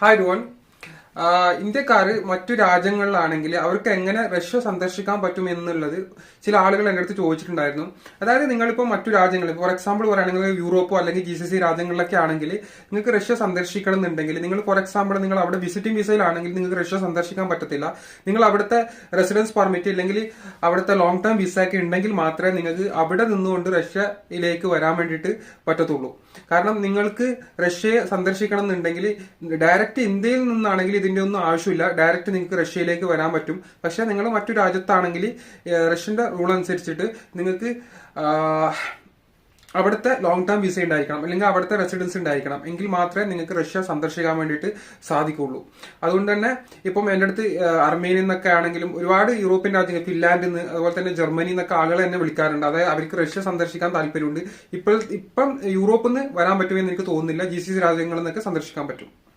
Hi Rohan. ഇന്ത്യക്കാർ മറ്റു രാജ്യങ്ങളിലാണെങ്കിൽ അവർക്ക് എങ്ങനെ റഷ്യ സന്ദർശിക്കാൻ പറ്റും എന്നുള്ളത് ചില ആളുകൾ എൻ്റെ അടുത്ത് ചോദിച്ചിട്ടുണ്ടായിരുന്നു. അതായത് നിങ്ങളിപ്പോൾ മറ്റു രാജ്യങ്ങൾ, ഫോർ എക്സാമ്പിൾ പറയുകയാണെങ്കിൽ യൂറോപ്പോ അല്ലെങ്കിൽ GCC രാജ്യങ്ങളിലൊക്കെ ആണെങ്കിൽ നിങ്ങൾക്ക് റഷ്യ സന്ദർശിക്കണം എന്നുണ്ടെങ്കിൽ, നിങ്ങൾ ഫോർ എക്സാമ്പിൾ നിങ്ങൾ അവിടെ വിസിറ്റിംഗ് വിസയിലാണെങ്കിൽ നിങ്ങൾക്ക് റഷ്യ സന്ദർശിക്കാൻ പറ്റത്തില്ല. നിങ്ങൾ അവിടുത്തെ റെസിഡൻസ് പെർമിറ്റ് അല്ലെങ്കിൽ അവിടുത്തെ ലോങ് ടേം വിസ ഒക്കെ ഉണ്ടെങ്കിൽ മാത്രമേ നിങ്ങൾക്ക് അവിടെ നിന്നുകൊണ്ട് റഷ്യയിലേക്ക് വരാൻ വേണ്ടിയിട്ട് പറ്റത്തുള്ളൂ. കാരണം നിങ്ങൾക്ക് റഷ്യയെ സന്ദർശിക്കണം എന്നുണ്ടെങ്കിൽ ഡയറക്റ്റ് ഇന്ത്യയിൽ നിന്നാണെങ്കിൽ ഇതിന്റെ ഒന്നും ആവശ്യമില്ല. ഡയറക്റ്റ് നിങ്ങൾക്ക് റഷ്യയിലേക്ക് വരാൻ പറ്റും. പക്ഷെ നിങ്ങൾ മറ്റു രാജ്യത്താണെങ്കിൽ റഷ്യന്റെ റൂൾ അനുസരിച്ചിട്ട് നിങ്ങൾക്ക് അവിടുത്തെ ലോങ് ടേം വിസ ഉണ്ടായിരിക്കണം, അല്ലെങ്കിൽ അവിടുത്തെ റെസിഡൻസ് ഉണ്ടായിരിക്കണം. എങ്കിൽ മാത്രമേ നിങ്ങൾക്ക് റഷ്യ സന്ദർശിക്കാൻ വേണ്ടിയിട്ട് സാധിക്കുള്ളൂ. അതുകൊണ്ട് തന്നെ ഇപ്പം എൻ്റെ അടുത്ത് അർമേനിയ എന്നൊക്കെ ആണെങ്കിലും ഒരുപാട് യൂറോപ്യൻ രാജ്യങ്ങൾ, ഫിൻലാൻഡിൽ നിന്ന്, അതുപോലെ തന്നെ ജർമ്മനി എന്നൊക്കെ ആളുകൾ എന്നെ വിളിക്കാറുണ്ട്. അതായത് അവർക്ക് റഷ്യ സന്ദർശിക്കാൻ താല്പര്യമുണ്ട്. ഇപ്പം യൂറോപ്പിൽ നിന്ന് വരാൻ പറ്റുമെന്ന് എനിക്ക് തോന്നുന്നില്ല. GCC രാജ്യങ്ങളിൽ നിന്നൊക്കെ സന്ദർശിക്കാൻ പറ്റും.